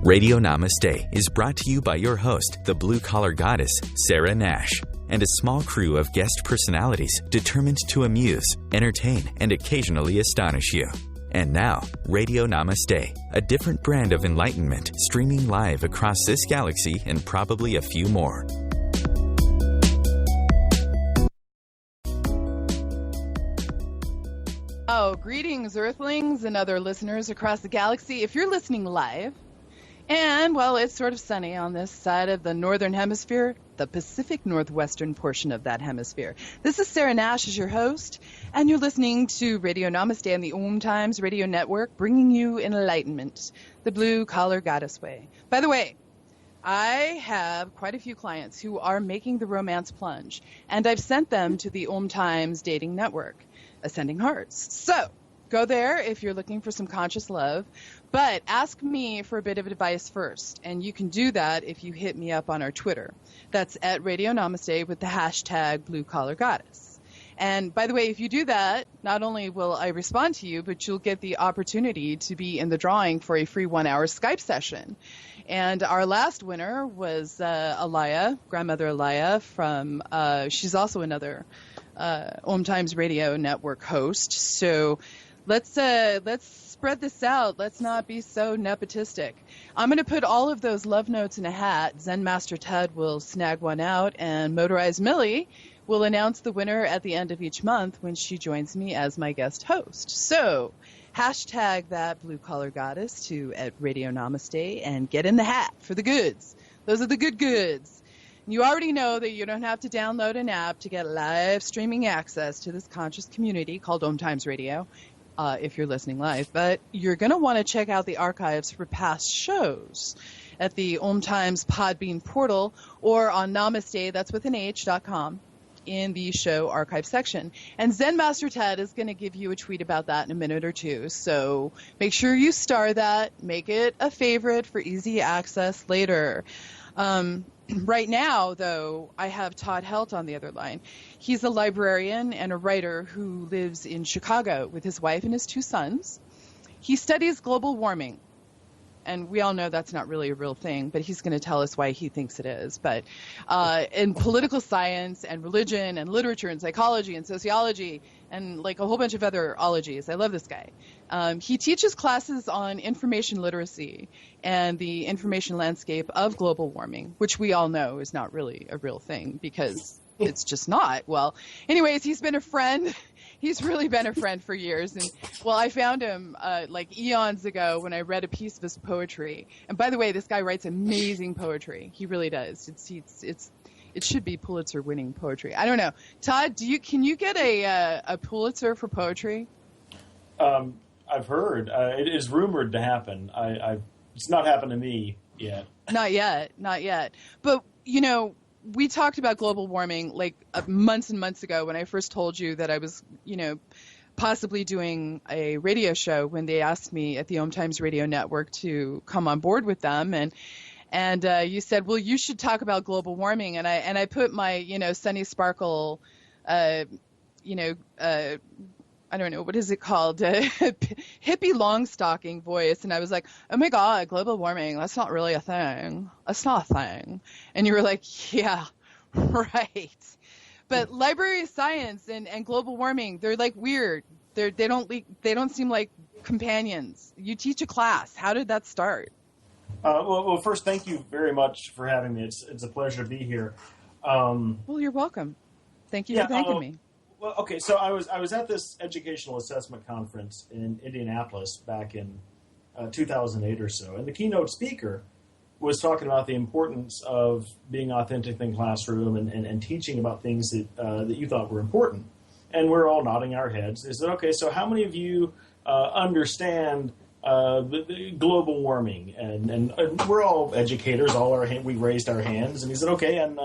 Radio Namaste is brought to you by your host, the blue-collar goddess, Sarah Nash, and a small crew of guest personalities determined to amuse, entertain, and occasionally astonish you. And now, Radio Namaste, a different brand of enlightenment streaming live across this galaxy and probably a few more. Oh, greetings, Earthlings and other listeners across the galaxy. If you're listening live, and, well, it's sort of sunny on this side of the northern hemisphere, the Pacific Northwestern portion of that hemisphere. This is Sarah Nash as your host, and you're listening to Radio Namaste on the OMTimes radio network, bringing you enlightenment, the blue-collar goddess way. By the way, I have quite a few clients who are making the romance plunge, and I've sent them to the OMTimes dating network, Ascending Hearts. So, go there if you're looking for some conscious love, but ask me for a bit of advice first, and you can do that if you hit me up on our Twitter. That's at Radio Namaste with the hashtag Blue Collar Goddess. And by the way, if you do that, not only will I respond to you, but you'll get the opportunity to be in the drawing for a free 1-hour Skype session. And our last winner was Alaya, grandmother Alaya from, she's also another OMTimes radio network host. So let's spread this out. Let's not be so nepotistic. I'm going to put all of those love notes in a hat. Zen Master Ted will snag one out, and Motorized Millie will announce the winner at the end of each month when she joins me as my guest host. So hashtag that blue collar goddess to at Radio Namaste and get in the hat for the goods. Those are the good goods. You already know that you don't have to download an app to get live streaming access to this conscious community called OMTimes Radio. If you're listening live, but you're going to want to check out the archives for past shows at the OMTimes Podbean portal or on Namaste, that's with an H.com, in the show archive section. And Zen Master Ted is going to give you a tweet about that in a minute or two, so make sure you star that, make it a favorite for easy access later. Right now, though, I have Todd Heldt on the other line. He's a librarian and a writer who lives in Chicago with his wife and his 2 sons. He studies global warming, and we all know that's not really a real thing, but he's going to tell us why he thinks it is. But in political science and religion and literature and psychology and sociology and like a whole bunch of other ologies. I love this guy. He teaches classes on information literacy and the information landscape of global warming, which we all know is not really a real thing because it's just not. Well, anyways, he's been a friend. He's really been a friend for years. And, well, I found him like eons ago when I read a piece of his poetry. And by the way, this guy writes amazing poetry. He really does. It should be Pulitzer-winning poetry. I don't know. Todd, can you get a Pulitzer for poetry? I've heard. It is rumored to happen. It's not happened to me yet. Not yet. But, you know, we talked about global warming like months and months ago when I first told you that I was, you know, possibly doing a radio show when they asked me at the OMTimes Radio Network to come on board with them. And you said, well, you should talk about global warming. And I put my, you know, Sunny Sparkle, I don't know, what is it called? Hippie long-stocking voice. And I was like, oh my God, global warming, that's not really a thing. That's not a thing. And you were like, yeah, right. But library science and global warming, they're like weird. They don't seem like companions. You teach a class. How did that start? Well, first, thank you very much for having me. It's a pleasure to be here. Well, you're welcome. Thank you for thanking me. Well, okay, so I was at this educational assessment conference in Indianapolis back in 2008 or so, and the keynote speaker was talking about the importance of being authentic in the classroom and teaching about things that you thought were important. And we're all nodding our heads. They said, okay, so how many of you understand the global warming? And we're all educators, we raised our hands, and he said, okay, and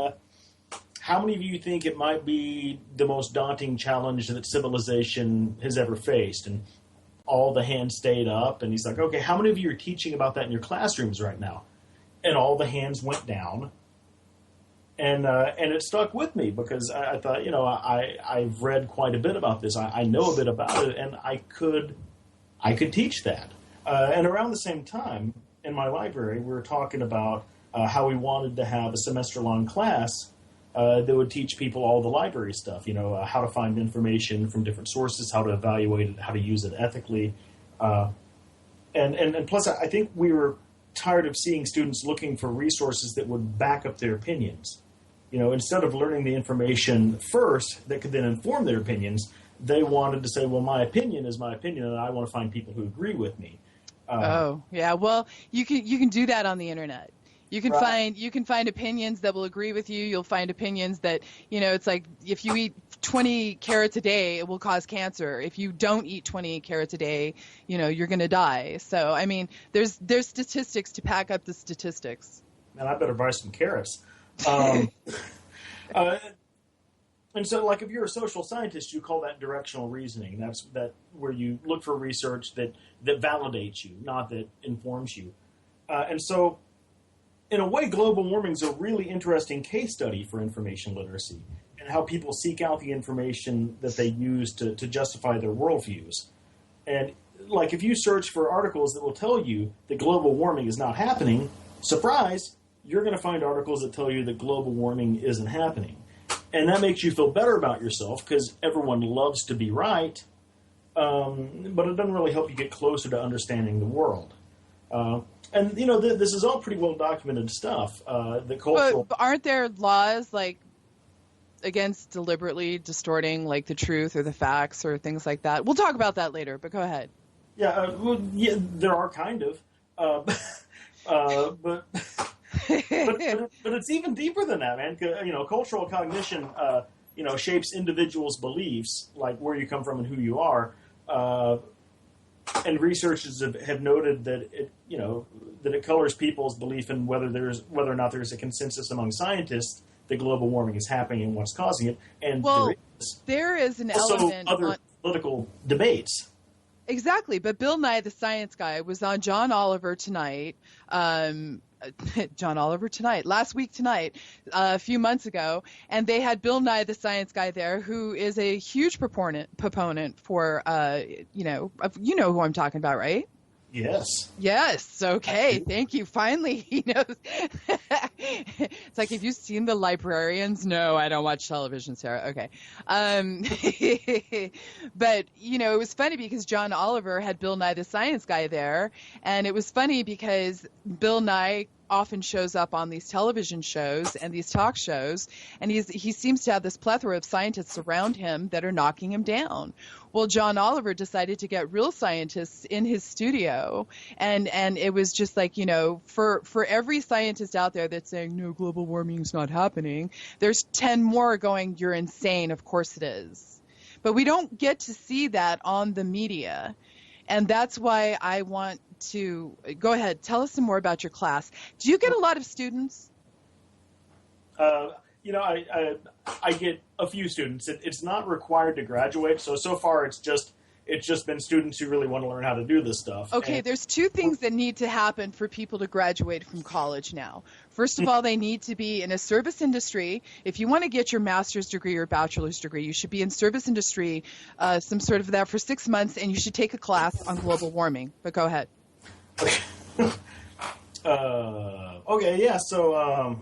how many of you think it might be the most daunting challenge that civilization has ever faced? And all the hands stayed up, and he's like, okay, how many of you are teaching about that in your classrooms right now? And all the hands went down. And it stuck with me because I thought, you know, I've read quite a bit about this. I know a bit about it, and I could teach that. And around the same time, in my library, we were talking about how we wanted to have a semester-long class that would teach people all the library stuff, how to find information from different sources, how to evaluate it, how to use it ethically. And plus, I think we were tired of seeing students looking for resources that would back up their opinions. Instead of learning the information first that could then inform their opinions, they wanted to say, well, my opinion is my opinion, and I want to find people who agree with me. Yeah. Well, you can do that on the internet. You can find opinions that will agree with you. You'll find opinions that, it's like if you eat 20 carrots a day, it will cause cancer. If you don't eat 20 carrots a day, you're going to die. So, I mean, there's statistics to pack up the statistics. Man, I better buy some carrots. And so, like, if you're a social scientist, you call that directional reasoning. That's where you look for research that validates you, not that informs you. And so, in a way, global warming is a really interesting case study for information literacy and how people seek out the information that they use to justify their worldviews. And, like, if you search for articles that will tell you that global warming is not happening, surprise, you're going to find articles that tell you that global warming isn't happening. And that makes you feel better about yourself because everyone loves to be right, but it doesn't really help you get closer to understanding the world. And, this is all pretty well documented stuff. The cultural... But aren't there laws, like, against deliberately distorting, like, the truth or the facts or things like that? We'll talk about that later, but go ahead. Yeah, there are kind of. But it's even deeper than that, man. Cultural cognition, shapes individuals' beliefs, like where you come from and who you are. And researchers have noted that it colors people's belief in whether or not there's a consensus among scientists that global warming is happening and what's causing it. And there is an also element other political debates. Exactly, but Bill Nye, the science guy, was on John Oliver tonight. Last week tonight, a few months ago, and they had Bill Nye, the science guy, there, who is a huge proponent for, who I'm talking about, right? Yes. Yes. Okay. Thank you. Finally, he knows. It's like, have you seen The Librarians? No, I don't watch television, Sarah. Okay. But, it was funny because John Oliver had Bill Nye, the science guy, there. And it was funny because Bill Nye often shows up on these television shows and these talk shows, and he seems to have this plethora of scientists around him that are knocking him down. Well, John Oliver decided to get real scientists in his studio, and it was just like, for every scientist out there that's saying, no, global warming is not happening, there's 10 more going, you're insane, of course it is. But we don't get to see that on the media. And that's why I want to go ahead. Tell us some more about your class. Do you get a lot of students? I get a few students. It's not required to graduate. So far, it's just been students who really want to learn how to do this stuff. Okay, there's two things that need to happen for people to graduate from college now. First of all, they need to be in a service industry. If you want to get your master's degree or bachelor's degree, you should be in service industry, some sort of that for 6 months, and you should take a class on global warming. But go ahead. Okay, yeah, so...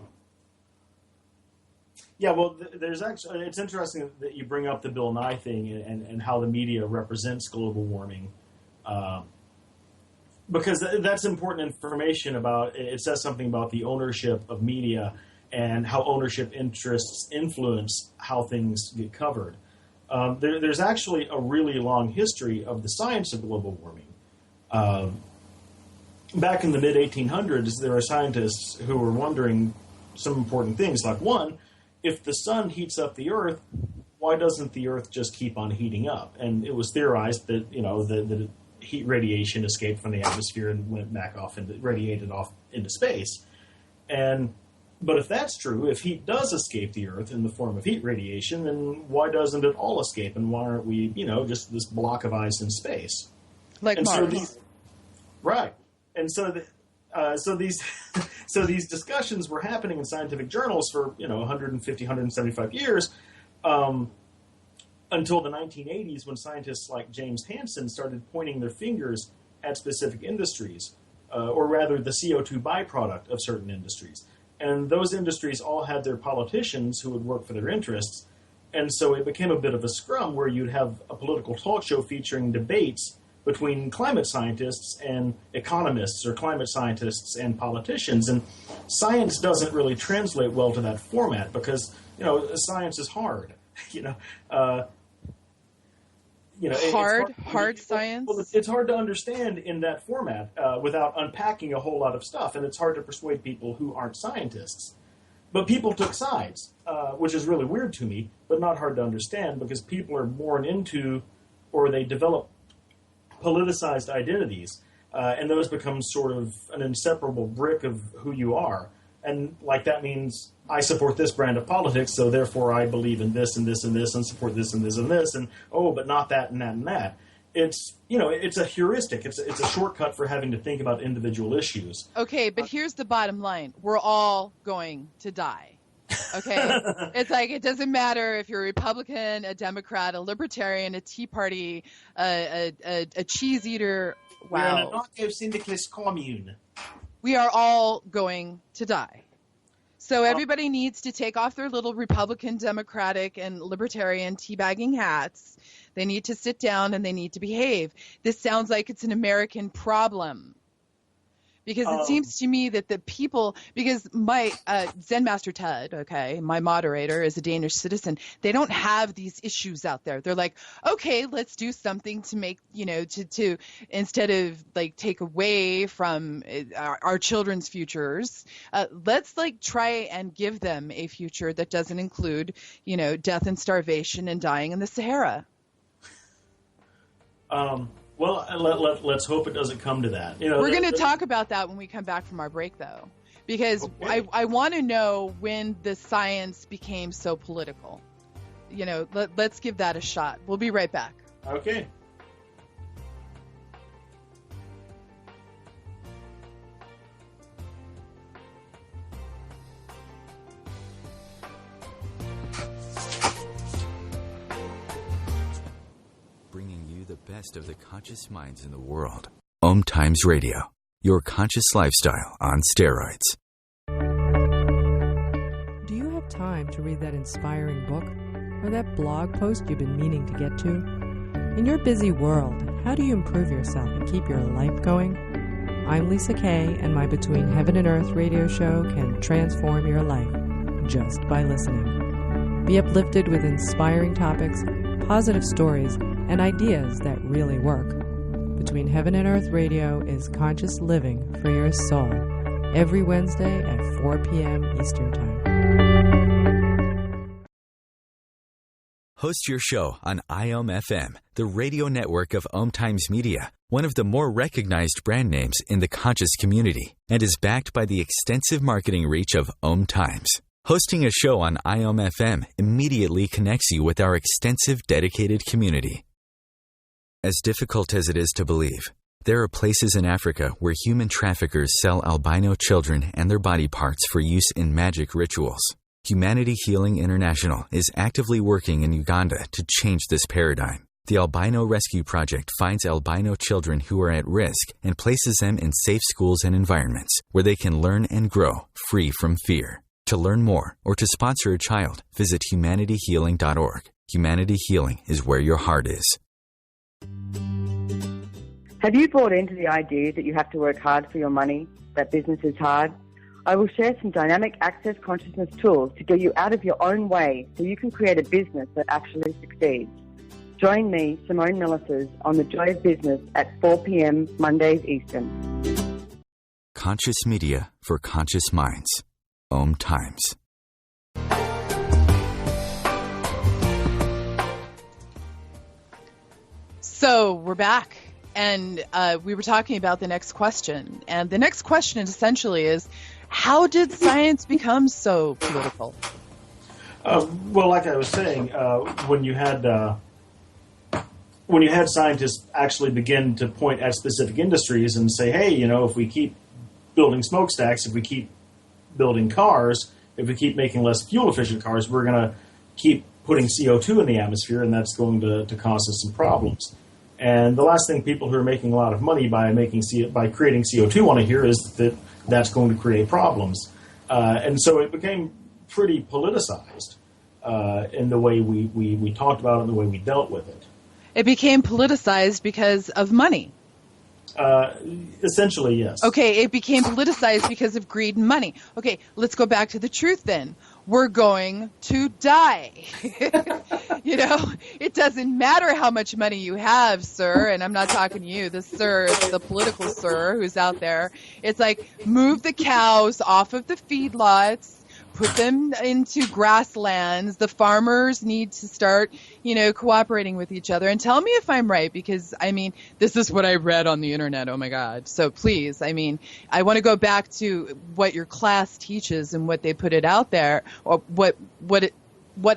there's actually, it's interesting that you bring up the Bill Nye thing and how the media represents global warming, because that's important information it says something about the ownership of media and how ownership interests influence how things get covered. There's actually a really long history of the science of global warming. Back in the mid-1800s, there were scientists who were wondering some important things, like, one, if the sun heats up the Earth, why doesn't the Earth just keep on heating up? And it was theorized that, that heat radiation escaped from the atmosphere and went back radiated off into space. But if that's true, if heat does escape the Earth in the form of heat radiation, then why doesn't it all escape? And why aren't we, just this block of ice in space? Like Mars. Right. And so these discussions were happening in scientific journals for 150, 175 years, until the 1980s, when scientists like James Hansen started pointing their fingers at specific industries. or rather the CO2 byproduct of certain industries. And those industries all had their politicians who would work for their interests. And so it became a bit of a scrum where you'd have a political talk show featuring debates between climate scientists and economists, or climate scientists and politicians. And science doesn't really translate well to that format because, science is hard. Hard science? Well, it's hard to understand in that format without unpacking a whole lot of stuff, and it's hard to persuade people who aren't scientists. But people took sides, which is really weird to me, but not hard to understand because people are born into, or they develop politicized identities, and those become sort of an inseparable brick of who you are. And that means I support this brand of politics, so therefore I believe in this and this and this and support this and this and this, and but not that and that and that. It's it's a heuristic. It's a shortcut for having to think about individual issues. Okay, but here's the bottom line: we're all going to die. Okay, it's it doesn't matter if you're a Republican, a Democrat, a Libertarian, a Tea Party, a cheese eater. Wow, we're an anarcho-syndicalist commune. We are all going to die. So everybody needs to take off their little Republican, Democratic, and Libertarian teabagging hats. They need to sit down and they need to behave. This sounds like it's an American problem. Because it seems to me that the people, because my Zen Master Ted, okay, my moderator is a Danish citizen, they don't have these issues out there. They're like, okay, let's do something to make, to instead of take away from our children's futures, let's try and give them a future that doesn't include, death and starvation and dying in the Sahara. Well, let's hope it doesn't come to that. We're going to talk about that when we come back from our break, though, because okay. I want to know when the science became so political. Let's give that a shot. We'll be right back. Okay. The best of the conscious minds in the world. OMTimes Radio, your conscious lifestyle on steroids. Do you have time to read that inspiring book or that blog post you've been meaning to get to? In your busy world, how do you improve yourself and keep your life going? I'm Lisa Kay, and my Between Heaven and Earth radio show can transform your life just by listening. Be uplifted with inspiring topics, positive stories, and ideas that really work. Between Heaven and Earth Radio is conscious living for your soul, every Wednesday at 4 p.m. Eastern Time. Host your show on IOM-FM, the radio network of OMTimes Media, one of the more recognized brand names in the conscious community, and is backed by the extensive marketing reach of OMTimes. Hosting a show on IOM-FM immediately connects you with our extensive dedicated community. As difficult as it is to believe, there are places in Africa where human traffickers sell albino children and their body parts for use in magic rituals. Humanity Healing International is actively working in Uganda to change this paradigm. The Albino Rescue Project finds albino children who are at risk and places them in safe schools and environments where they can learn and grow free from fear. To learn more or to sponsor a child, visit humanityhealing.org. Humanity Healing is where your heart is. Have you bought into the idea that you have to work hard for your money, that business is hard? I will share some dynamic access consciousness tools to get you out of your own way so you can create a business that actually succeeds. Join me, Simone Millisers, on The Joy of Business at 4 p.m. Mondays Eastern. Conscious media for conscious minds. OMTimes. So we're back. And we were talking about the next question. And the next question essentially is, how did science become so political? Well, like I was saying, when you had scientists actually begin to point at specific industries and say, hey, if we keep building smokestacks, if we keep building cars, if we keep making less fuel-efficient cars, we're going to keep putting CO2 in the atmosphere, and that's going to cause us some problems. And the last thing people who are making a lot of money by creating CO2 want to hear is that that's going to create problems. And so it became pretty politicized in the way we talked about it and the way we dealt with it. It became politicized because of money. Essentially, yes. Okay, it became politicized because of greed and money. Okay, let's go back to the truth then. We're going to die. It doesn't matter how much money you have, sir, and I'm not talking to you, the sir, it's the political sir who's out there. It's like, move the cows off of the feedlots, put them into grasslands. The farmers need to start, cooperating with each other. And tell me if I'm right, because, this is what I read on the internet. Oh, my God. So please, I want to go back to what your class teaches and what they put it out there, or what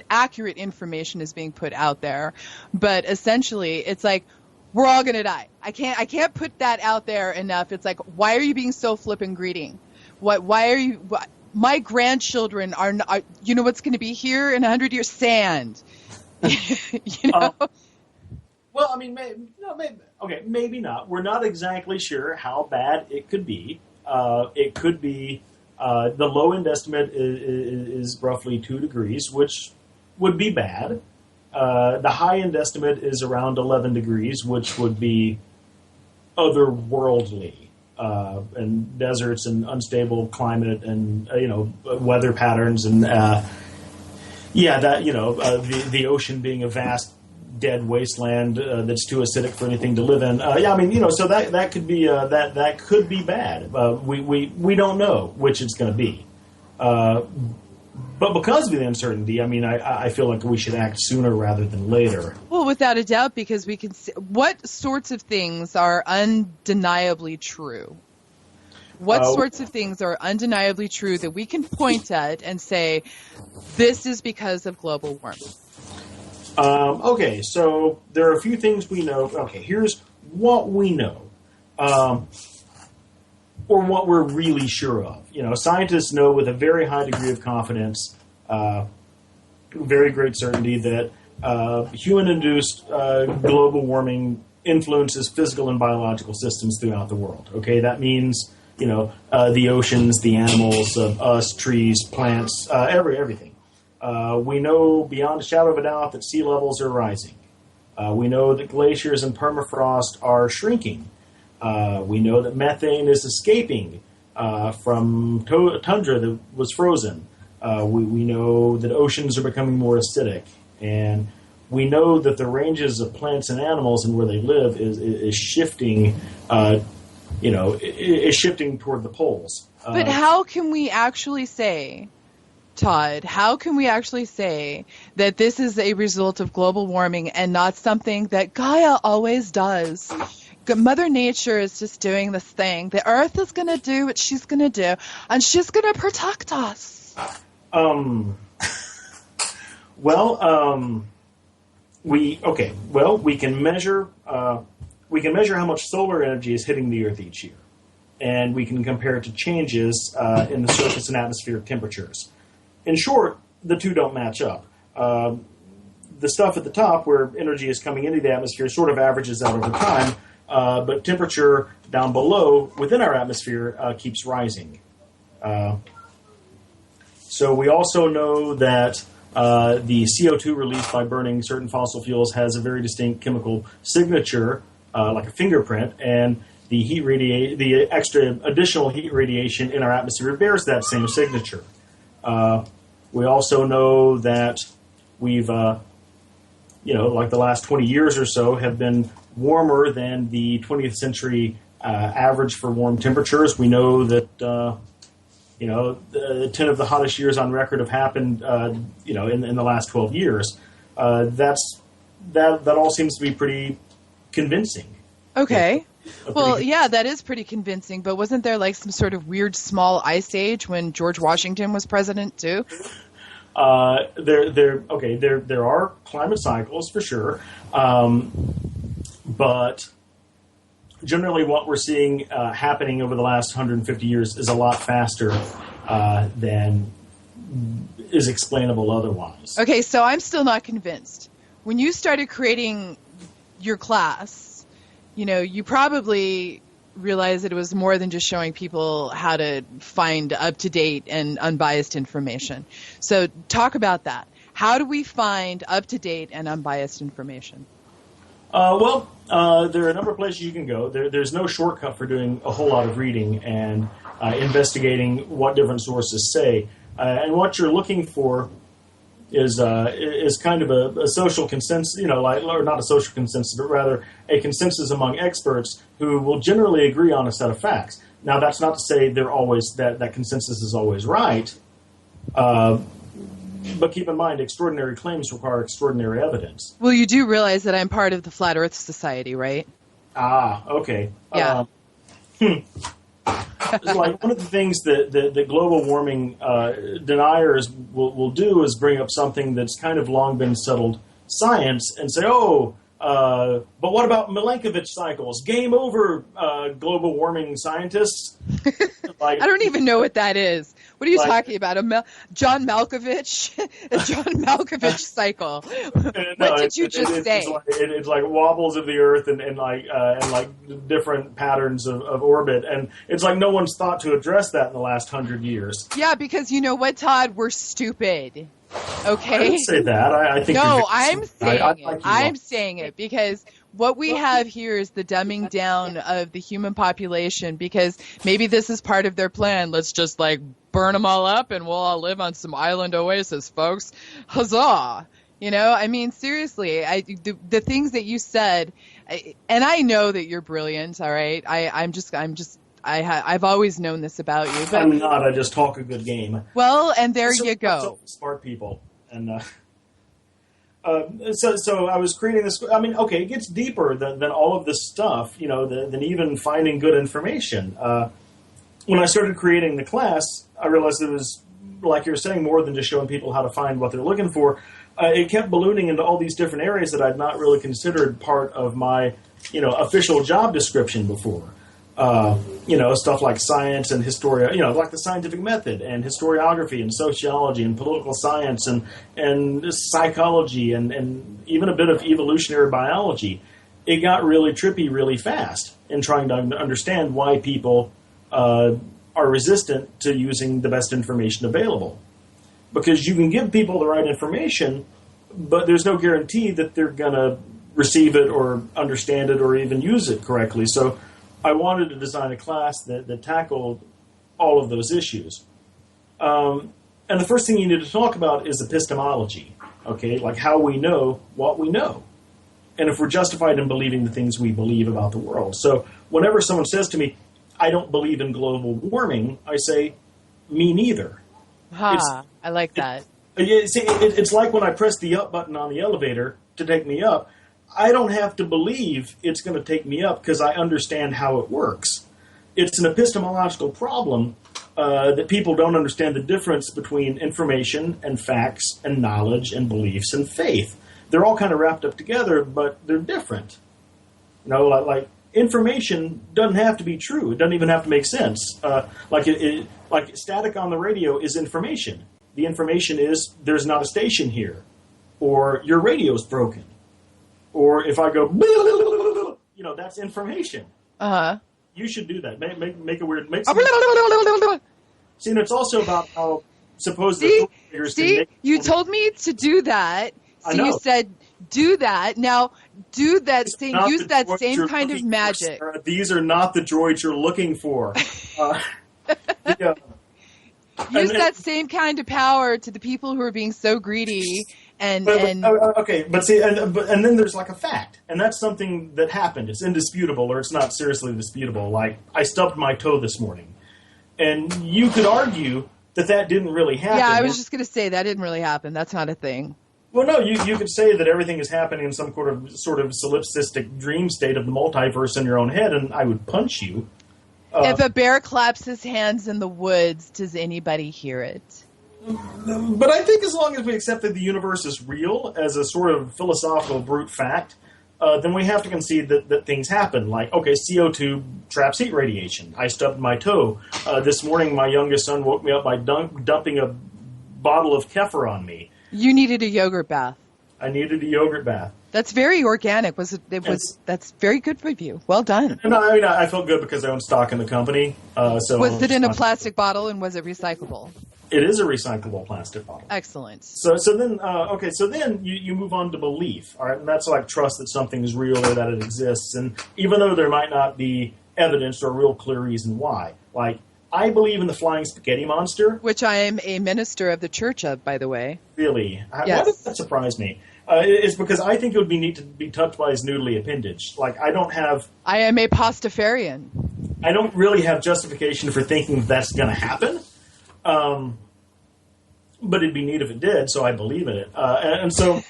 accurate information is being put out there. But essentially, it's like, we're all going to die. I can't put that out there enough. It's like, why are you being so flippin' greedy? Why are you... My grandchildren are you know what's going to be here in 100 years? Sand. Well, maybe not. We're not exactly sure how bad it could be. It could be the low end estimate is roughly 2 degrees, which would be bad. The high end estimate is around 11 degrees, which would be otherworldly. And deserts and unstable climate and weather patterns and the ocean being a vast dead wasteland that's too acidic for anything to live in. So that could be that could be bad. We don't know which it's going to be. But because of the uncertainty, I feel like we should act sooner rather than later. Well, without a doubt, because we can see what sorts of things are undeniably true. What sorts of things are undeniably true that we can point at and say, this is because of global warming? Okay, so there are a few things we know. Okay, here's what we know. Or what we're really sure of. Scientists know with a very high degree of confidence, very great certainty, that human-induced global warming influences physical and biological systems throughout the world. Okay, that means, the oceans, the animals, us, trees, plants, everything. We know beyond a shadow of a doubt that sea levels are rising. We know that glaciers and permafrost are shrinking. We know that methane is escaping from tundra that was frozen. We know that oceans are becoming more acidic. And we know that the ranges of plants and animals and where they live is shifting, is shifting toward the poles. But how can we actually say, Todd, how can we actually say that this is a result of global warming and not something that Gaia always does? Mother Nature is just doing this thing. The Earth is going to do what she's going to do, and she's going to protect us. We can measure how much solar energy is hitting the Earth each year, and we can compare it to changes in the surface and atmospheric temperatures. In short, the two don't match up. The stuff at the top, where energy is coming into the atmosphere, sort of averages out over time. But temperature down below, within our atmosphere, keeps rising. So we also know that the CO2 released by burning certain fossil fuels has a very distinct chemical signature, like a fingerprint, and the additional heat radiation in our atmosphere bears that same signature. We also know that we've, like the last 20 years or so, have been warmer than the 20th century average for warm temperatures. We know that 10 of the hottest years on record have happened in the last 12 years. That all seems to be pretty convincing. Okay. Yeah, that is pretty convincing. But wasn't there like some sort of weird small ice age when George Washington was president too? There are climate cycles for sure. But generally what we're seeing happening over the last 150 years is a lot faster than is explainable otherwise. Okay, so I'm still not convinced. When you started creating your class, you probably realized that it was more than just showing people how to find up-to-date and unbiased information. So talk about that. How do we find up-to-date and unbiased information? There are a number of places you can go. There's no shortcut for doing a whole lot of reading and investigating what different sources say. And what you're looking for is kind of a social consensus, or not a social consensus, but rather a consensus among experts who will generally agree on a set of facts. Now, that's not to say they're always that consensus is always right, but keep in mind, extraordinary claims require extraordinary evidence. Well, you do realize that I'm part of the Flat Earth Society, right? Ah, okay. Yeah. Like one of the things that global warming deniers will do is bring up something that's kind of long been settled science and say, but what about Milankovitch cycles? Game over, global warming scientists. I don't even know what that is. What are you talking about? John Malkovich? A John Malkovich cycle. What did you just say? It's like wobbles of the Earth and different patterns of orbit. And it's like no one's thought to address that in the last 100 years. Yeah, because you know what, Todd? We're stupid. Okay? I didn't say that. I think no, I'm saying I it. I'm saying it because what we have here is the dumbing down of the human population, because maybe this is part of their plan. Let's just burn them all up and we'll all live on some island oasis, folks. Huzzah! Seriously, the things that you said, and I know that you're brilliant. All right, I've always known this about you. But I'm not. I just talk a good game. Well, and there you go. Smart people. And so I was creating this. It gets deeper than all of this stuff, than even finding good information. When I started creating the class, I realized it was, like you were saying, more than just showing people how to find what they're looking for. It kept ballooning into all these different areas that I'd not really considered part of my, official job description before. Stuff like science and historia, like the scientific method and historiography and sociology and political science and psychology and even a bit of evolutionary biology. It got really trippy really fast in trying to understand why people are resistant to using the best information available. Because you can give people the right information, but there's no guarantee that they're going to receive it or understand it or even use it correctly. So I wanted to design a class that tackled all of those issues. And the first thing you need to talk about is epistemology, okay? Like how we know what we know. And if we're justified in believing the things we believe about the world. So whenever someone says to me, I don't believe in global warming, I say, me neither. I like that. It's like when I press the up button on the elevator to take me up. I don't have to believe it's going to take me up because I understand how it works. It's an epistemological problem that people don't understand the difference between information and facts and knowledge and beliefs and faith. They're all kind of wrapped up together, but they're different. Like information doesn't have to be true. It doesn't even have to make sense. Like static on the radio is information. The information is there's not a station here, or your radio's broken. Or if I go, that's information. You should do that. Make a weird mix. See, and it's also about how supposed figures can make. You told me to do that. So you said do that. Now do that same. Use that same kind of magic. These are not the droids you're looking for. Use that same kind of power to the people who are being so greedy. And then there's like a fact, and that's something that happened. It's indisputable, or it's not seriously disputable. Like I stubbed my toe this morning, and you could argue that didn't really happen. Yeah, I was just going to say that didn't really happen. That's not a thing. Well, no, you could say that everything is happening in some sort of solipsistic dream state of the multiverse in your own head, and I would punch you. If a bear claps his hands in the woods, does anybody hear it? But I think as long as we accept that the universe is real as a sort of philosophical brute fact, then we have to concede that things happen. Like, okay, CO2 traps heat radiation. I stubbed my toe. This morning, my youngest son woke me up by dumping a bottle of kefir on me. You needed a yogurt bath. I needed a yogurt bath. That's very organic. That's very good for you. Well done. No, I mean, I felt good because I own stock in the company. So was it in a plastic bottle, and was it recyclable? It is a recyclable plastic bottle. Excellent. So then you move on to belief, all right? And that's like trust that something is real or that it exists. And even though there might not be evidence or a real clear reason why, like, I believe in the flying spaghetti monster. Which I am a minister of the church of, by the way. Really? Yes. Why does that surprise me? It's because I think it would be neat to be touched by his noodly appendage. Like, I am a pastafarian. I don't really have justification for thinking that's going to happen. But it'd be neat if it did, so I believe in it. And so...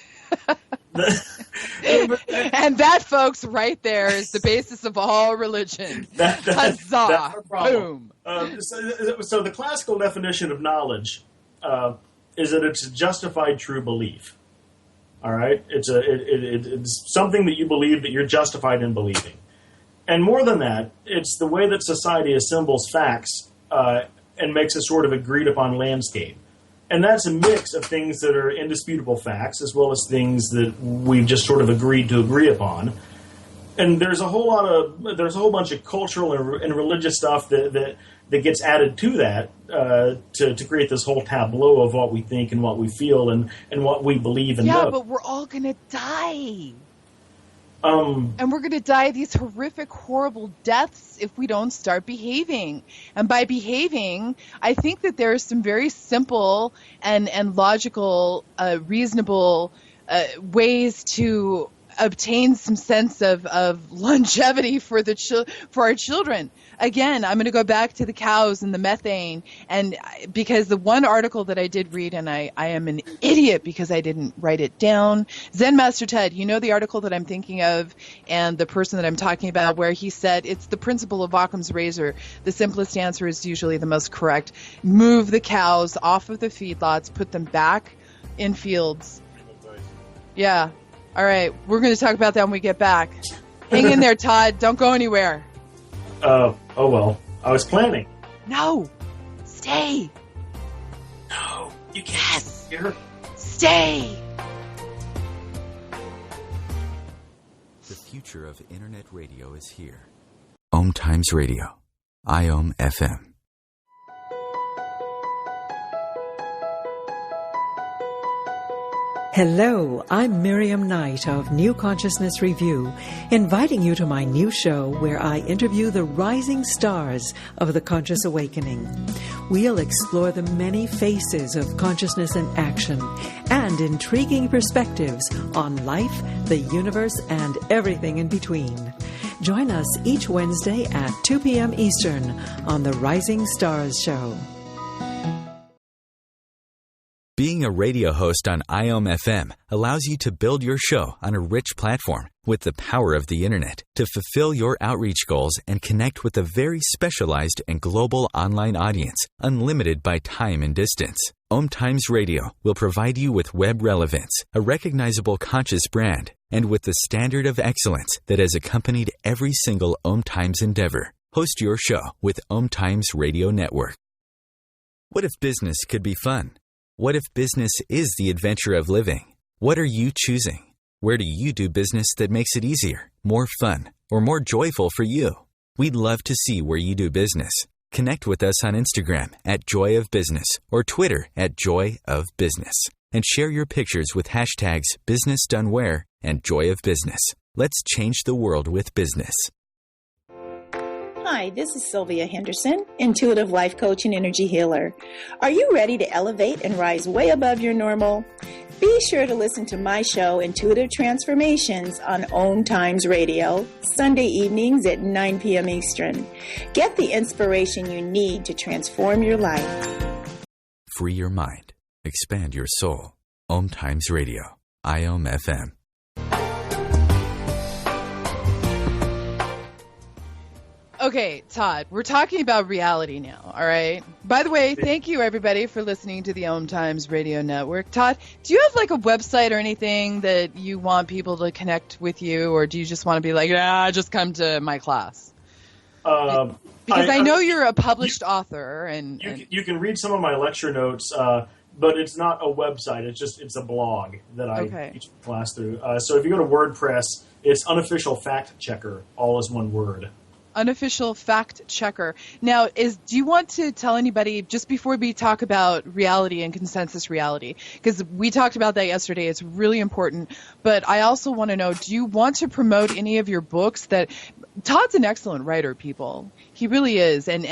and that, folks, right there is the basis of all religion. Huzzah! Boom! So the classical definition of knowledge is that it's a justified true belief. All right? It's something that you believe that you're justified in believing. And more than that, it's the way that society assembles facts and makes a sort of agreed-upon landscape. And that's a mix of things that are indisputable facts as well as things that we've just sort of agreed to agree upon. And there's a whole bunch of cultural and religious stuff that gets added to that to create this whole tableau of what we think and what we feel and what we believe and know. Yeah, but we're all going to die. And we're going to die these horrific, horrible deaths if we don't start behaving. And by behaving, I think that there are some very simple and logical, reasonable ways to obtain some sense of longevity for our children. Again, I'm going to go back to the cows and the methane, and because the one article that I did read, and I am an idiot because I didn't write it down. Zen Master Ted, you know the article that I'm thinking of, and the person that I'm talking about, where he said it's the principle of Occam's razor. The simplest answer is usually the most correct. Move the cows off of the feedlots, put them back in fields. Yeah. All right, we're going to talk about that when we get back. Hang in there, Todd. Don't go anywhere. Oh, well. I was planning. No. Stay. No, you can't. Yes. Here. Stay. The future of Internet radio is here. OMTimes Radio. IOM FM. Hello, I'm Miriam Knight of New Consciousness Review, inviting you to my new show where I interview the rising stars of the conscious awakening. We'll explore the many faces of consciousness in action and intriguing perspectives on life, the universe, and everything in between. Join us each Wednesday at 2 p.m. Eastern on the Rising Stars Show. Being a radio host on IOM FM allows you to build your show on a rich platform with the power of the Internet to fulfill your outreach goals and connect with a very specialized and global online audience, unlimited by time and distance. OMTimes Radio will provide you with web relevance, a recognizable conscious brand, and with the standard of excellence that has accompanied every single OMTimes endeavor. Host your show with OMTimes Radio Network. What if business could be fun? What if business is the adventure of living? What are you choosing? Where do you do business that makes it easier, more fun, or more joyful for you? We'd love to see where you do business. Connect with us on Instagram at Joy of Business or Twitter at Joy of Business, and share your pictures with hashtags BusinessDoneWhere and Joy of Business. Let's change the world with business. Hi, this is Sylvia Henderson, intuitive life coach and energy healer. Are you ready to elevate and rise way above your normal? Be sure to listen to my show, Intuitive Transformations, on OMTimes Radio, Sunday evenings at 9 p.m. Eastern. Get the inspiration you need to transform your life. Free your mind. Expand your soul. OMTimes Radio. IOM FM. Okay, Todd, we're talking about reality now, all right? By the way, thank you, everybody, for listening to the OMTimes Radio Network. Todd, do you have, like, a website or anything that you want people to connect with you, or do you just want to be like, just come to my class? Because I know you're a published author. And you can read some of my lecture notes but it's not a website. It's a blog that I teach class through. So if you go to WordPress, it's Unofficial Fact Checker, all as one word. Unofficial Fact Checker. Now, do you want to tell anybody, just before we talk about reality and consensus reality, because we talked about that yesterday, it's really important, but I also want to know, do you want to promote any of your books that Todd's an excellent writer, people. He really is, and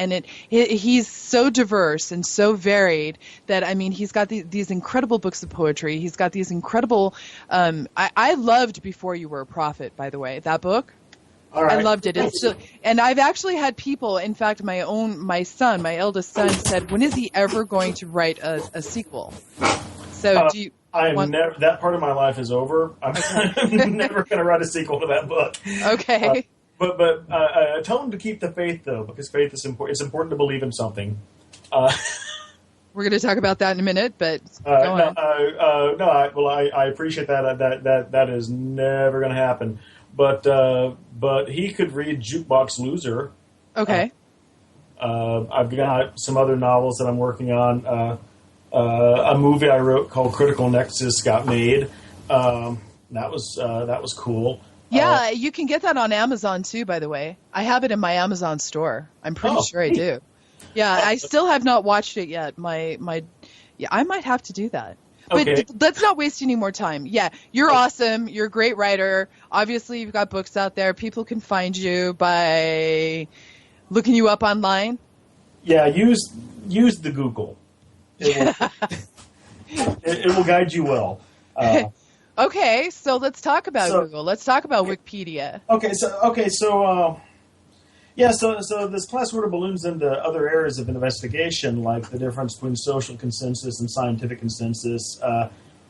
he's so diverse and so varied that, I mean, he's got these incredible books of poetry. He's got these incredible. I loved Before You Were a Prophet, by the way, that book. All right. I loved it. And I've actually had people. In fact, my eldest son, said, "When is he ever going to write a sequel?" So do you? That part of my life is over. I'm never going to write a sequel to that book. Okay. But tell him to keep the faith, though, because faith is important. It's important to believe in something. We're going to talk about that in a minute, but go on. I appreciate that. That is never going to happen. But he could read Jukebox Loser. Okay. I've got some other novels that I'm working on. A movie I wrote called Critical Nexus got made. That was cool. Yeah, you can get that on Amazon too, by the way. I have it in my Amazon store. I'm pretty sure I do. Yeah, I still have not watched it yet. I might have to do that. But let's not waste any more time. Yeah, you're awesome. You're a great writer. Obviously, you've got books out there. People can find you by looking you up online. Yeah, use the Google. It will guide you well. Okay, so let's talk about Google. Let's talk about Wikipedia. So this class sort of balloons into other areas of investigation, like the difference between social consensus and scientific consensus,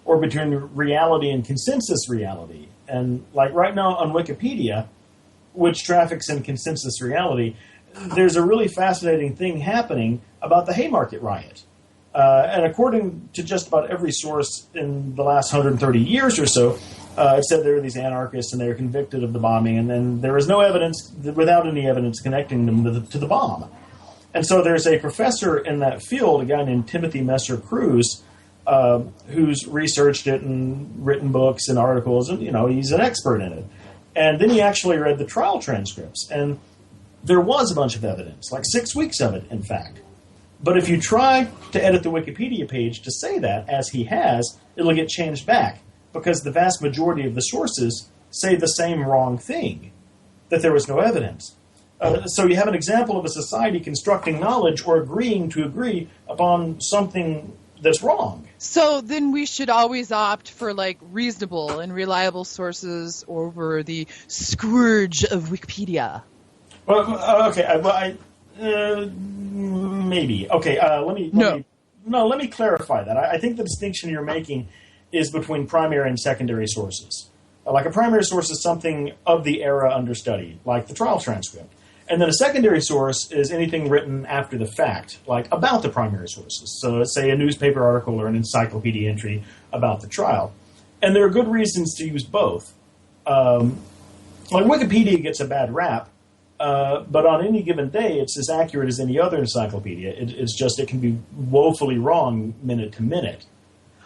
or between reality and consensus reality. And like right now on Wikipedia, which traffics in consensus reality, there's a really fascinating thing happening about the Haymarket riot. And according to just about every source in the last 130 years or so, it said there were these anarchists and they were convicted of the bombing, and then there was no evidence, without any evidence connecting them to the bomb. And so there's a professor in that field, a guy named Timothy Messer-Cruz, who's researched it and written books and articles, and he's an expert in it. And then he actually read the trial transcripts, and there was a bunch of evidence, like 6 weeks of it, in fact. But if you try to edit the Wikipedia page to say that, as he has, it'll get changed back, because the vast majority of the sources say the same wrong thing, that there was no evidence. So you have an example of a society constructing knowledge or agreeing to agree upon something that's wrong. So then we should always opt for reasonable and reliable sources over the scourge of Wikipedia. Well, okay. Maybe. Okay, let me clarify that. I think the distinction you're making is between primary and secondary sources. Like a primary source is something of the era under study, like the trial transcript. And then a secondary source is anything written after the fact, like about the primary sources. So let's say a newspaper article or an encyclopedia entry about the trial. And there are good reasons to use both. Like Wikipedia gets a bad rap, but on any given day, it's as accurate as any other encyclopedia. It's just it can be woefully wrong minute to minute.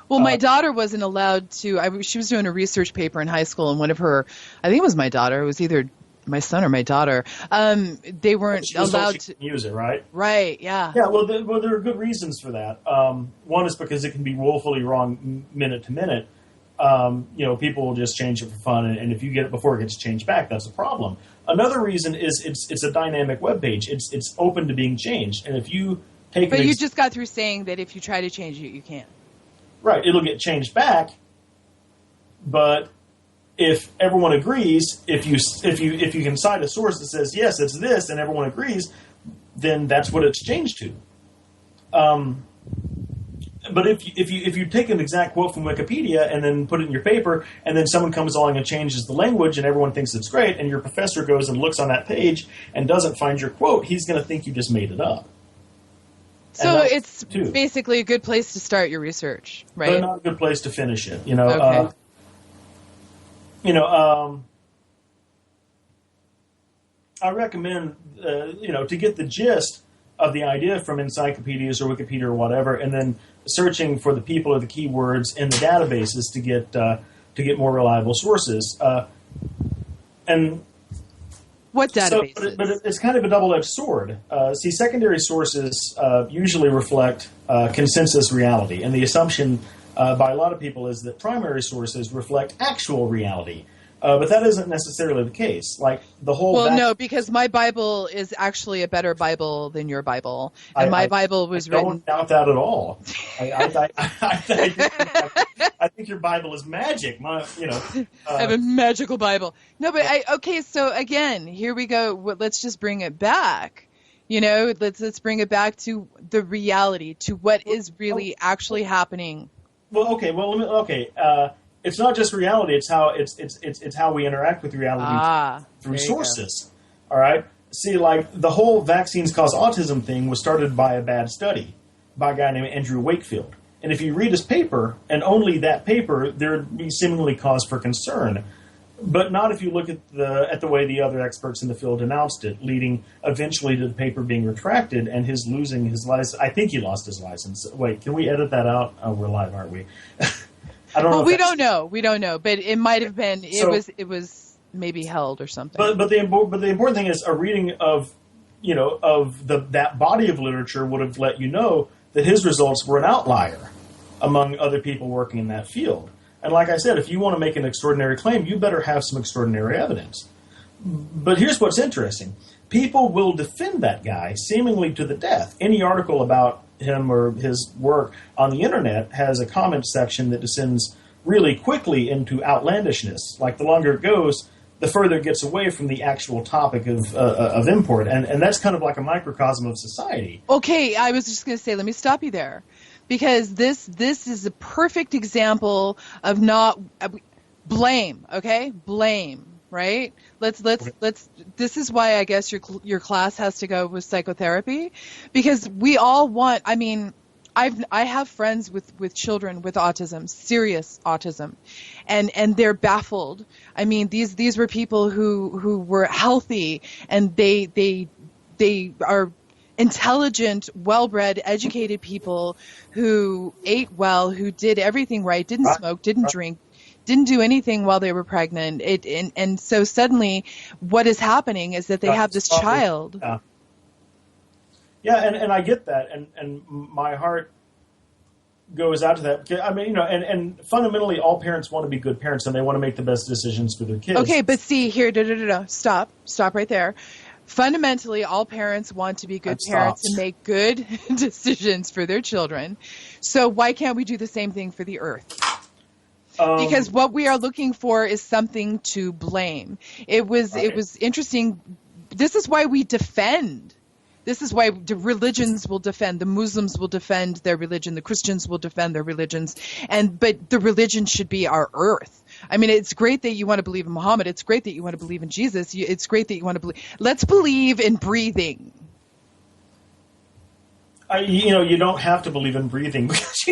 Well, my daughter wasn't allowed to. She was doing a research paper in high school, and one of her, I think it was my daughter, it was either my son or my daughter, they weren't allowed to use it, right? Right, yeah. Yeah, well, there are good reasons for that. One is because it can be woefully wrong minute to minute. People will just change it for fun, and if you get it before it gets changed back, that's a problem. Another reason is it's a dynamic web page. It's open to being changed, and if you take But you just got through saying that if you try to change it, you can't. Right, it'll get changed back, but if everyone agrees, if you can cite a source that says yes, it's this, and everyone agrees, then that's what it's changed to. But if you take an exact quote from Wikipedia and then put it in your paper, and then someone comes along and changes the language, and everyone thinks it's great, and your professor goes and looks on that page and doesn't find your quote, he's going to think you just made it up. So it's basically a good place to start your research, right? But not a good place to finish it. Okay. I recommend, to get the gist, of the idea from encyclopedias or Wikipedia or whatever, and then searching for the people or the keywords in the databases to get more reliable sources. And what databases? So, but it's kind of a double-edged sword. See, secondary sources usually reflect consensus reality, and the assumption by a lot of people is that primary sources reflect actual reality. But that isn't necessarily the case. Like the whole. Well, no, because my Bible is actually a better Bible than your Bible, and my Bible was written. I don't doubt that at all. I think your Bible is magic. I have a magical Bible. No, but okay. So again, here we go. Let's just bring it back. Let's bring it back to the reality, to what is really actually happening. Well, okay. It's not just reality; it's how it's how we interact with reality through sources. All right. See, like the whole vaccines cause autism thing was started by a bad study by a guy named Andrew Wakefield. And if you read his paper, and only that paper, there'd be seemingly cause for concern. But not if you look at the way the other experts in the field announced it, leading eventually to the paper being retracted and his losing his license. I think he lost his license. Wait, can we edit that out? Oh, we're live, aren't we? I don't know. We don't know. We don't know. But it might have been. It was maybe held or something. But the important thing is a reading of that body of literature would have let you know that his results were an outlier among other people working in that field. And like I said, if you want to make an extraordinary claim, you better have some extraordinary evidence. But here's what's interesting. People will defend that guy seemingly to the death. Any article about him or his work on the internet has a comment section that descends really quickly into outlandishness. Like the longer it goes, the further it gets away from the actual topic of import. And that's kind of like a microcosm of society. Okay, I was just going to say, let me stop you there. Because this is a perfect example of not blame, okay? Blame, right? Let's this is why I guess your class has to go with psychotherapy, because we all want, I have friends with children with autism, serious autism, and they're baffled. These were people who were healthy, and they are intelligent, well-bred, educated people who ate well, who did everything right, didn't smoke, didn't drink, didn't do anything while they were pregnant. And so suddenly what is happening is that they have this child. Yeah, and I get that, and my heart goes out to that. And fundamentally all parents want to be good parents, and they want to make the best decisions for their kids. Okay, but see here, stop right there. Fundamentally, all parents want to be good parents and make good decisions for their children. So why can't we do the same thing for the earth? Because what we are looking for is something to blame. It was interesting. This is why we defend. This is why the religions will defend. The Muslims will defend their religion. The Christians will defend their religions. But the religion should be our earth. It's great that you want to believe in Muhammad. It's great that you want to believe in Jesus. It's great that you want to believe. Let's believe in breathing. You don't have to believe in breathing because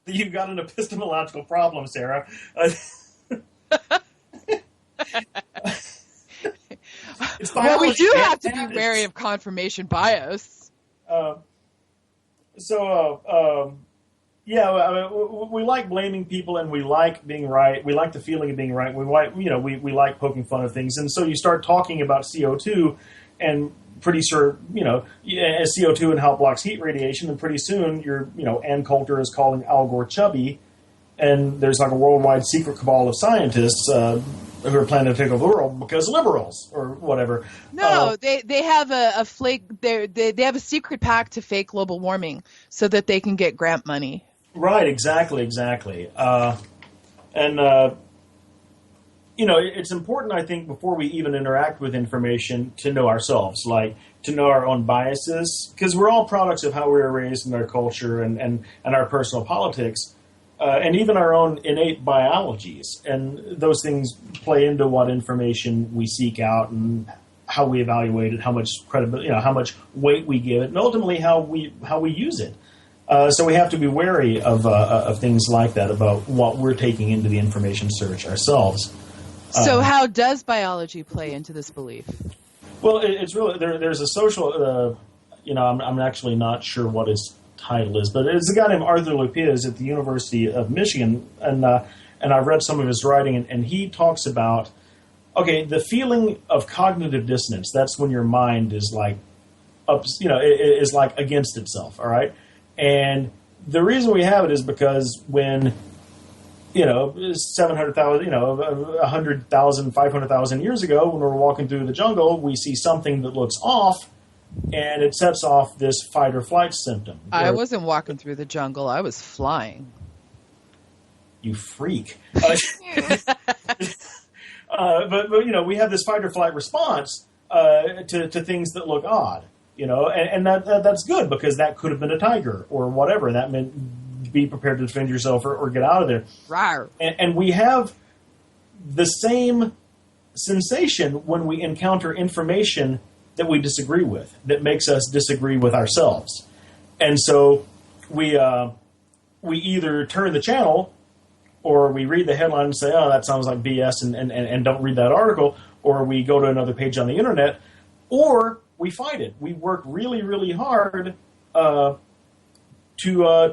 you've got an epistemological problem, Sarah. Well, we do have to be wary of confirmation bias. We like blaming people, and we like being right. We like the feeling of being right. We like poking fun of things, and so you start talking about CO2, and pretty sure CO2 and how it blocks heat radiation, and pretty soon Ann Coulter is calling Al Gore chubby, and there's like a worldwide secret cabal of scientists who are planning to take over the world because liberals or whatever. No, they have a flake. They have a secret pact to fake global warming so that they can get grant money. Right, exactly. It's important, I think, before we even interact with information, to know ourselves, like to know our own biases, because we're all products of how we were raised in our culture and our personal politics, and even our own innate biologies. And those things play into what information we seek out and how we evaluate it, how much credibility, how much weight we give it, and ultimately how we use it. So we have to be wary of things like that about what we're taking into the information search ourselves. So how does biology play into this belief? Well, it's really there's a social I'm actually not sure what his title is, but it's a guy named Arthur Lupia at the University of Michigan, and I've read some of his writing, and he talks about, okay, the feeling of cognitive dissonance. That's when your mind is like is like against itself. All right, and the reason we have it is because when 700,000, 100,000, 500,000 years ago, when we're walking through the jungle, we see something that looks off, and it sets off this fight or flight symptom. I wasn't walking through the jungle. I was flying. You freak. But we have this fight or flight response to things that look odd, and that's good, because that could have been a tiger or whatever. That meant be prepared to defend yourself or get out of there. Rawr. And we have the same sensation when we encounter information that we disagree with, that makes us disagree with ourselves. And so we either turn the channel, or we read the headline and say, oh, that sounds like BS, and don't read that article, or we go to another page on the internet, or we fight it. We work really, really hard to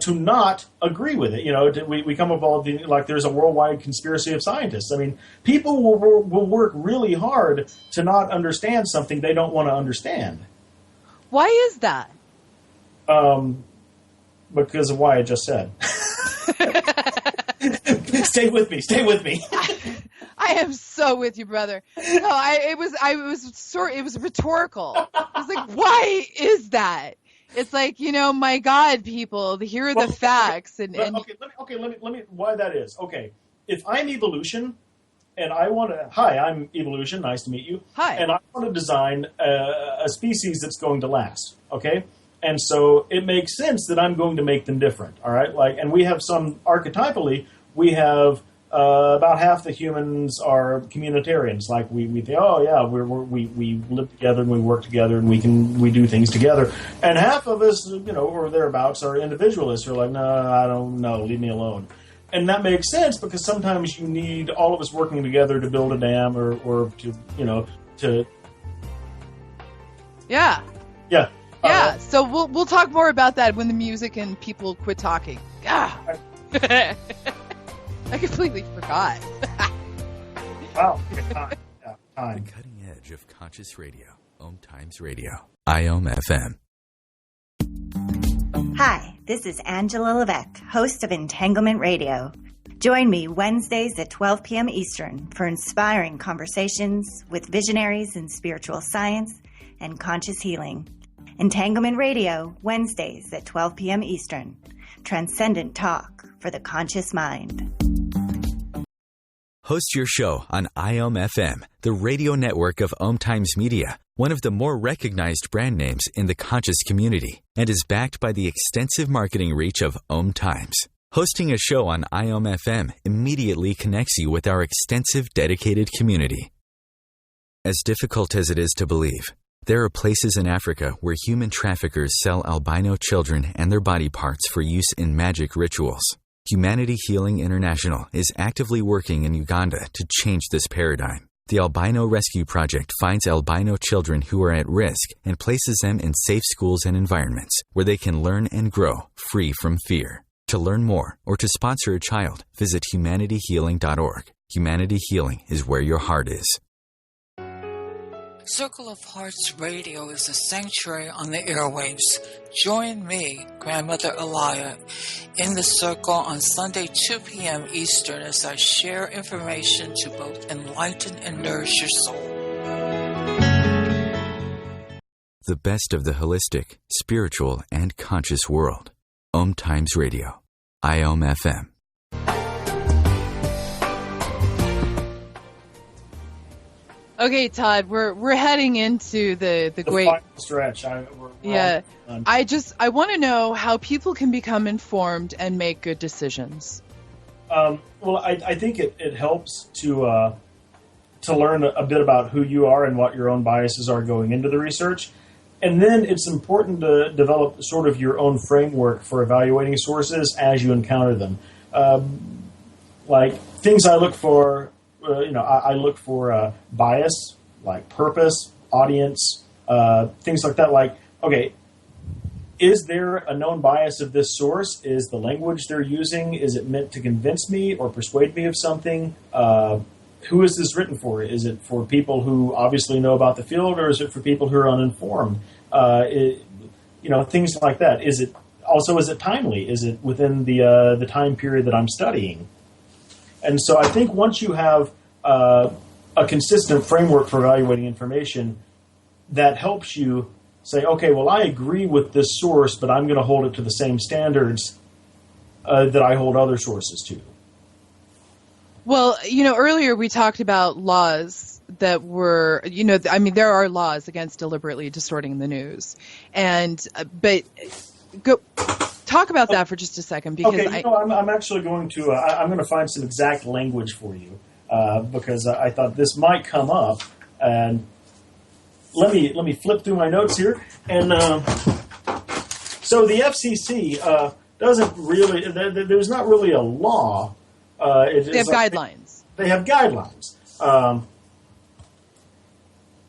not agree with it. We come up with like there's a worldwide conspiracy of scientists. I mean, people will work really hard to not understand something they don't want to understand. Why is that? Because of why I just said. Stay with me. I am so with you, brother. No, it was rhetorical. I was like, why is that? It's like, my God, people, here are the facts. Let me, why that is. Okay, if I'm evolution, and hi, I'm evolution, nice to meet you. Hi. And I want to design a species that's going to last, okay? And so it makes sense that I'm going to make them different, all right? And we have archetypally, we have about half the humans are communitarians. Like we think, oh yeah, we live together and we work together and we do things together. And half of us, or thereabouts, are individualists. Who are like, no, I don't know, leave me alone. And that makes sense, because sometimes you need all of us working together to build a dam or to. Yeah. Yeah. Yeah. So we'll talk more about that when the music and people quit talking. Ah. I completely forgot. Wow. Time. The cutting edge of conscious radio. OMTimes Radio. IOM-FM. Hi, this is Angela Levesque, host of Entanglement Radio. Join me Wednesdays at 12 p.m. Eastern for inspiring conversations with visionaries in spiritual science and conscious healing. Entanglement Radio, Wednesdays at 12 p.m. Eastern. Transcendent talk for the conscious mind. Host your show on IOM-FM, the radio network of OMTimes Media, one of the more recognized brand names in the conscious community, and is backed by the extensive marketing reach of OMTimes. Hosting a show on IOM-FM immediately connects you with our extensive dedicated community. As difficult as it is to believe, there are places in Africa where human traffickers sell albino children and their body parts for use in magic rituals. Humanity Healing International is actively working in Uganda to change this paradigm. The Albino Rescue Project finds albino children who are at risk and places them in safe schools and environments where they can learn and grow free from fear. To learn more or to sponsor a child, visit humanityhealing.org. Humanity Healing is where your heart is. Circle of Hearts Radio is a sanctuary on the airwaves. Join me, Grandmother Elia, in the circle on Sunday, 2 p.m. Eastern, as I share information to both enlighten and nourish your soul. The best of the holistic, spiritual, and conscious world. OMTimes Radio. IOM-FM. Okay, Todd, we're heading into the great final stretch. I want to know how people can become informed and make good decisions. Well, I think it helps to learn a bit about who you are and what your own biases are going into the research. And then it's important to develop sort of your own framework for evaluating sources as you encounter them. Like things I look for. I look for bias, like purpose, audience, things like that. Like, okay, is there a known bias of this source? Is the language they're using, is it meant to convince me or persuade me of something? Who is this written for? Is it for people who obviously know about the field, or is it for people who are uninformed? Things like that. Is it timely? Is it within the time period that I'm studying? And so I think once you have a consistent framework for evaluating information, that helps you say, okay, well, I agree with this source, but I'm going to hold it to the same standards that I hold other sources to. Well, earlier we talked about laws that were, there are laws against deliberately distorting the news. But go talk about that for just a second, because I'm actually going to, I'm going to find some exact language for you because I thought this might come up. And let me flip through my notes here. And so the FCC doesn't really, there's not really a law. They have guidelines. They have guidelines.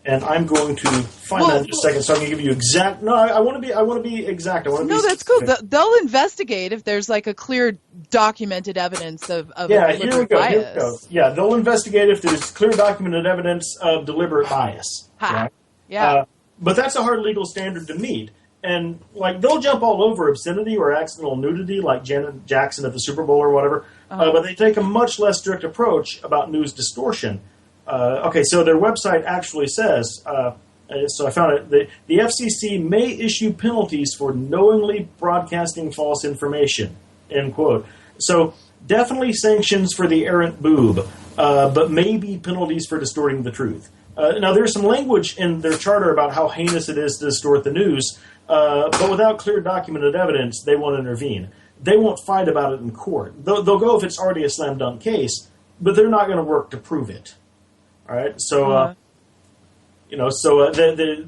And I'm going to find that in just a second. So I'm going to give you exact. No, I want to be exact. That's cool. They'll investigate if there's like a clear documented evidence of deliberate bias. Here we go. Yeah, they'll investigate if there's clear documented evidence of deliberate bias. Right? Yeah. But that's a hard legal standard to meet. And they'll jump all over obscenity or accidental nudity, like Janet Jackson at the Super Bowl or whatever. But they take a much less strict approach about news distortion. So their website actually says, so I found it, the FCC may issue penalties for knowingly broadcasting false information, end quote. So definitely sanctions for the errant boob, but maybe penalties for distorting the truth. Now, there's some language in their charter about how heinous it is to distort the news, but without clear documented evidence, they won't intervene. They won't fight about it in court. They'll go if it's already a slam dunk case, but they're not going to work to prove it. All right, so the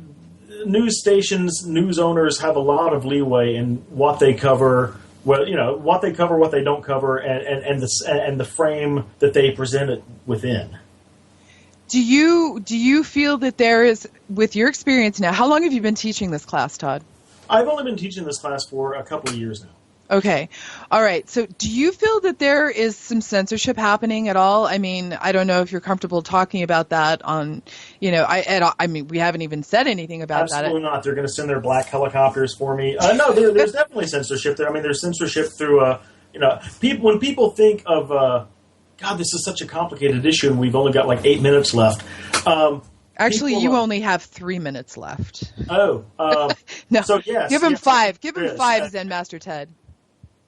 news stations, news owners have a lot of leeway in what they cover, what they cover, what they don't cover, and the frame that they present it within. Do you feel that there is, with your experience now, how long have you been teaching this class, Todd? I've only been teaching this class for a couple of years now. Okay. All right. So do you feel that there is some censorship happening at all? I mean, I don't know if you're comfortable talking about that on, we haven't even said anything about that. Absolutely not. They're going to send their black helicopters for me. No, there's definitely censorship there. I mean, there's censorship through, when people think of, God, this is such a complicated issue and we've only got 8 minutes left. Actually, you only have 3 minutes left. Oh. No. So, yes. Give him 5. Give him yes. 5, Zen Master Ted.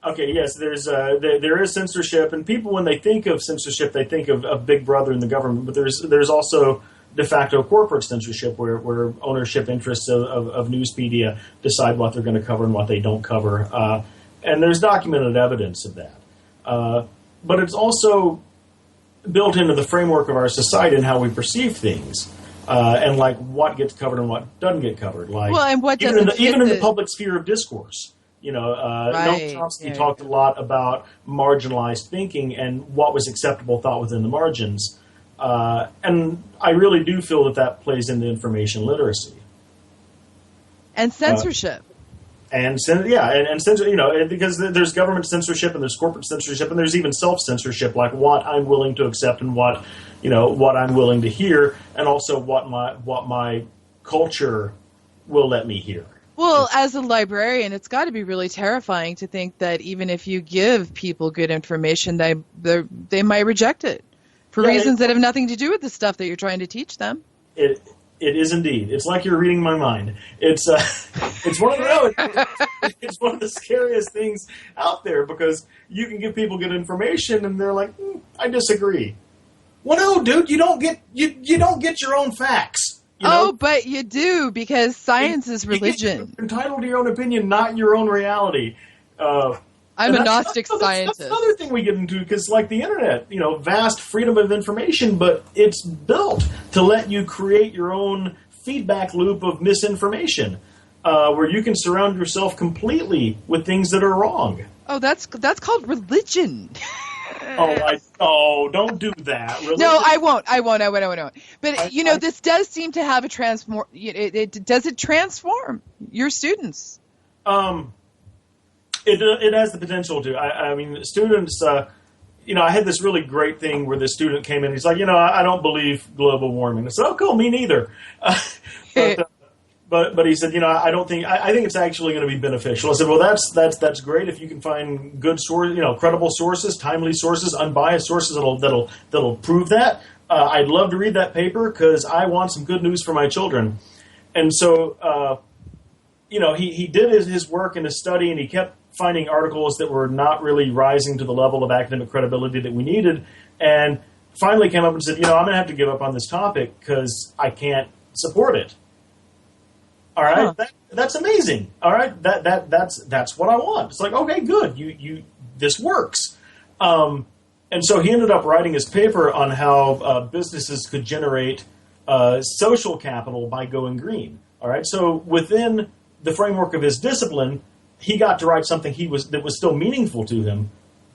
Okay, yes, there is censorship, and people, when they think of censorship, they think of Big Brother and the government, but there's also de facto corporate censorship where ownership interests of news media decide what they're going to cover and what they don't cover, and there's documented evidence of that. But it's also built into the framework of our society and how we perceive things, and what gets covered and what doesn't get covered. And what doesn't even in the public sphere of discourse. Noam Chomsky talked a lot about marginalized thinking and what was acceptable thought within the margins. And I really do feel that plays into information literacy. And censorship. And censor, because there's government censorship and there's corporate censorship and there's even self-censorship, like what I'm willing to accept and what I'm willing to hear, and also what my culture will let me hear. Well, as a librarian, it's got to be really terrifying to think that even if you give people good information, they might reject it for reasons that have nothing to do with the stuff that you're trying to teach them. It is indeed. It's like you're reading my mind. It's one of the scariest things out there, because you can give people good information and they're like, I disagree. Well, no, dude, you don't get your own facts. But you do, because science is religion. You're entitled to your own opinion, not your own reality. I'm a Gnostic scientist. That's another thing we get into, because the internet, vast freedom of information, but it's built to let you create your own feedback loop of misinformation, where you can surround yourself completely with things that are wrong. Oh, that's called religion. Don't do that. Religion. No, I won't. But this does seem to have a transform. Does it transform your students? It has the potential to. I mean, students. I had this really great thing where the student came in. He's like, I don't believe global warming. I said, oh, cool, me neither. But he said, I don't think. I think it's actually going to be beneficial. I said, well, that's great if you can find good source, credible sources, timely sources, unbiased sources that'll prove that. I'd love to read that paper because I want some good news for my children. And so, he did his work and his study, and he kept finding articles that were not really rising to the level of academic credibility that we needed, and finally came up and said, I'm going to have to give up on this topic because I can't support it. All right, that's amazing. All right, that's what I want. It's like, okay, good, this works. And so he ended up writing his paper on how businesses could generate social capital by going green. All right, so within the framework of his discipline, he got to write something that was still meaningful to him.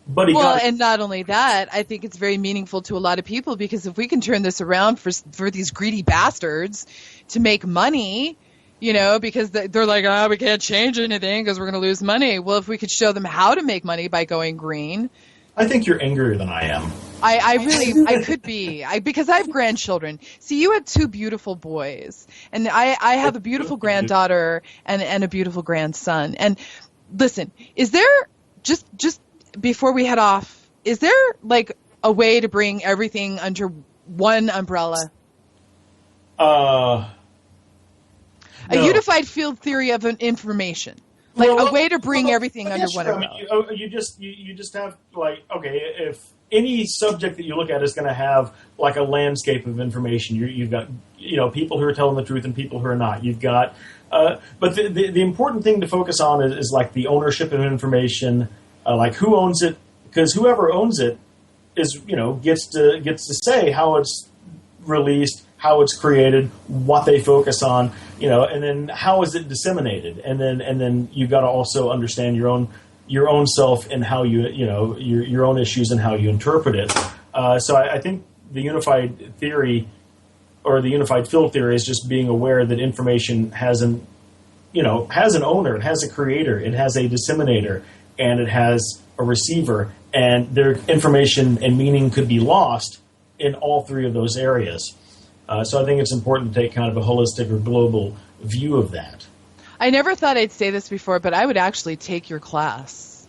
But and not only that, I think it's very meaningful to a lot of people, because if we can turn this around for these greedy bastards to make money, because they're like, we can't change anything because we're going to lose money. Well, if we could show them how to make money by going green. I think you're angrier than I am. I could be. Because I have grandchildren. See, you had two beautiful boys, and I have a beautiful granddaughter and a beautiful grandson. And listen, is there, just before we head off, is there like a way to bring everything under one umbrella? No. A unified field theory of information. A way to bring everything under one umbrella. I mean, you just have, okay, if any subject that you look at is going to have like a landscape of information, you've got people who are telling the truth and people who are not. You've got, but the important thing to focus on is like the ownership of information, like who owns it, because whoever owns it is gets to say how it's released, how it's created, what they focus on, and then how is it disseminated, and then you've got to also understand your own self and how your own issues and how you interpret it. So I think the unified theory or the unified field theory is just being aware that information has an owner, it has a creator, it has a disseminator, and it has a receiver, and their information and meaning could be lost in all three of those areas. So I think it's important to take kind of a holistic or global view of that. I never thought I'd say this before, but I would actually take your class.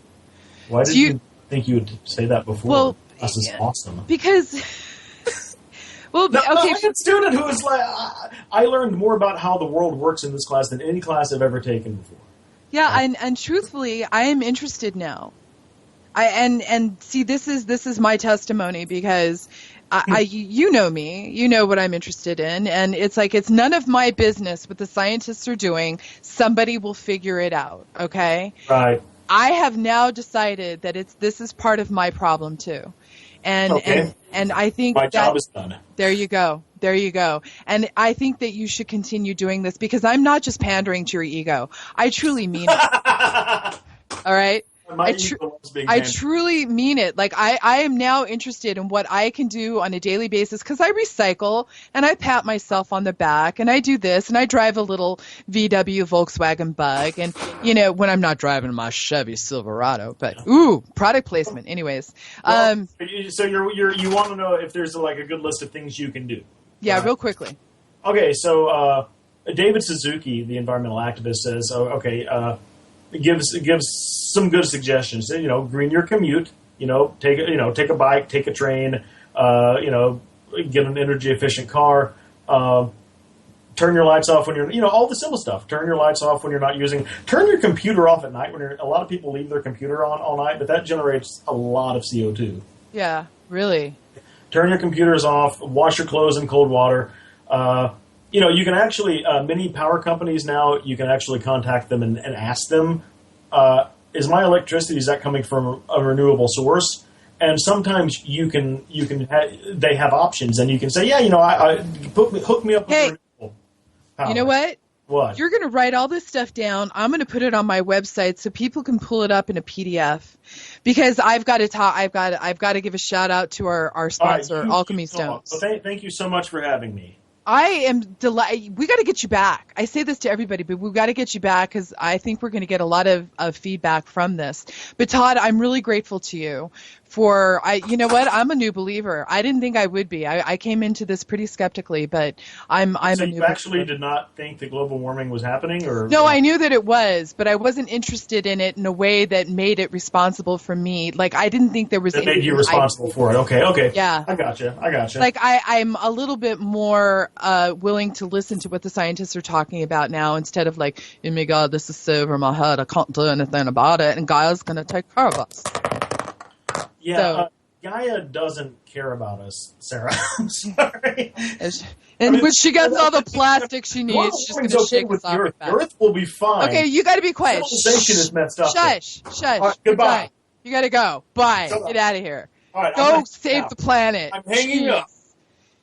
Why did you think you would say that before? Well, this is awesome. Because, okay. I had a student who was like, I learned more about how the world works in this class than any class I've ever taken before. Yeah, and truthfully, I am interested now. And see, this is my testimony, because you know me, you know what I'm interested in, and it's like, it's none of my business what the scientists are doing. Somebody will figure it out, okay? Right. I have now decided that this is part of my problem too. And I think my job is done. There you go. And I think that you should continue doing this, because I'm not just pandering to your ego. I truly mean it. All right? I truly mean it. Like, I am now interested in what I can do on a daily basis, because I recycle and I pat myself on the back and I do this and I drive a little VW Volkswagen Bug, and when I'm not driving my Chevy Silverado. But product placement. Anyways, so you want to know if there's like a good list of things you can do? Yeah, real quickly. Okay, so David Suzuki, the environmental activist, says, gives some good suggestions. Green your commute. Take a bike, take a train. Get an energy efficient car. Turn your lights off when you're, all the simple stuff. Turn your lights off when you're not using. Turn your computer off at night a lot of people leave their computer on all night, but that generates a lot of CO2. Yeah, really. Turn your computers off. Wash your clothes in cold water. You can actually, many power companies now, you can actually contact them and ask them, is my electricity, is that coming from a renewable source? And sometimes they have options, and you can say, hook me up with renewable power. You know what? What? You're going to write all this stuff down. I'm going to put it on my website so people can pull it up in a PDF, because I've got to give a shout out to our sponsor, Alchemy Stones. So thank you so much for having me. I am delighted. We got to get you back. I say this to everybody, but we've got to get you back because I think we're going to get a lot of feedback from this. But Todd, I'm really grateful to you for, you know what? I'm a new believer. I didn't think I would be. I came into this pretty skeptically, but I'm so a new you actually believer. did not think that global warming was happening? Or No, I knew that it was, but I wasn't interested in it in a way that made it responsible for me. Like, I didn't think there was that made you anything responsible for it. Okay. Yeah. I gotcha. Like, I'm a little bit more willing to listen to what the scientists are talking about now instead of like, oh my God, this is so over my head. I can't do anything about it. And Gaia's going to take care of us. Yeah, So, Gaia doesn't care about us, Sarah. I'm sorry. When she gets all the plastic she needs, she's going to shake us off. The Earth will be fine. Okay, you got to be quiet. Civilization is messed up. Shush. Right, goodbye. You got to go. Bye. Get out of here. All right, go save the planet. I'm hanging up.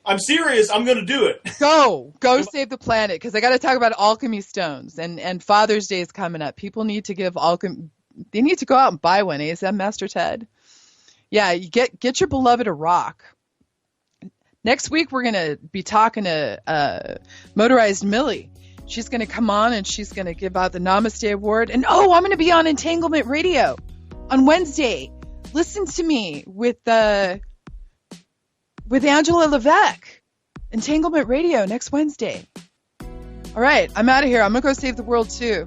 I'm serious. I'm going to do it. Go save the planet, because I got to talk about alchemy stones, and Father's Day is coming up. People need to give alchemy. They need to go out and buy one. Is that Master Ted? Yeah, you get your beloved a rock. Next week we're gonna be talking to Motorized Millie. She's gonna come on and she's gonna give out the Namaste Award. And I'm gonna be on Entanglement Radio on Wednesday. Listen to me with Angela Levesque. Entanglement Radio next Wednesday. All right, I'm out of here. I'm gonna go save the world too.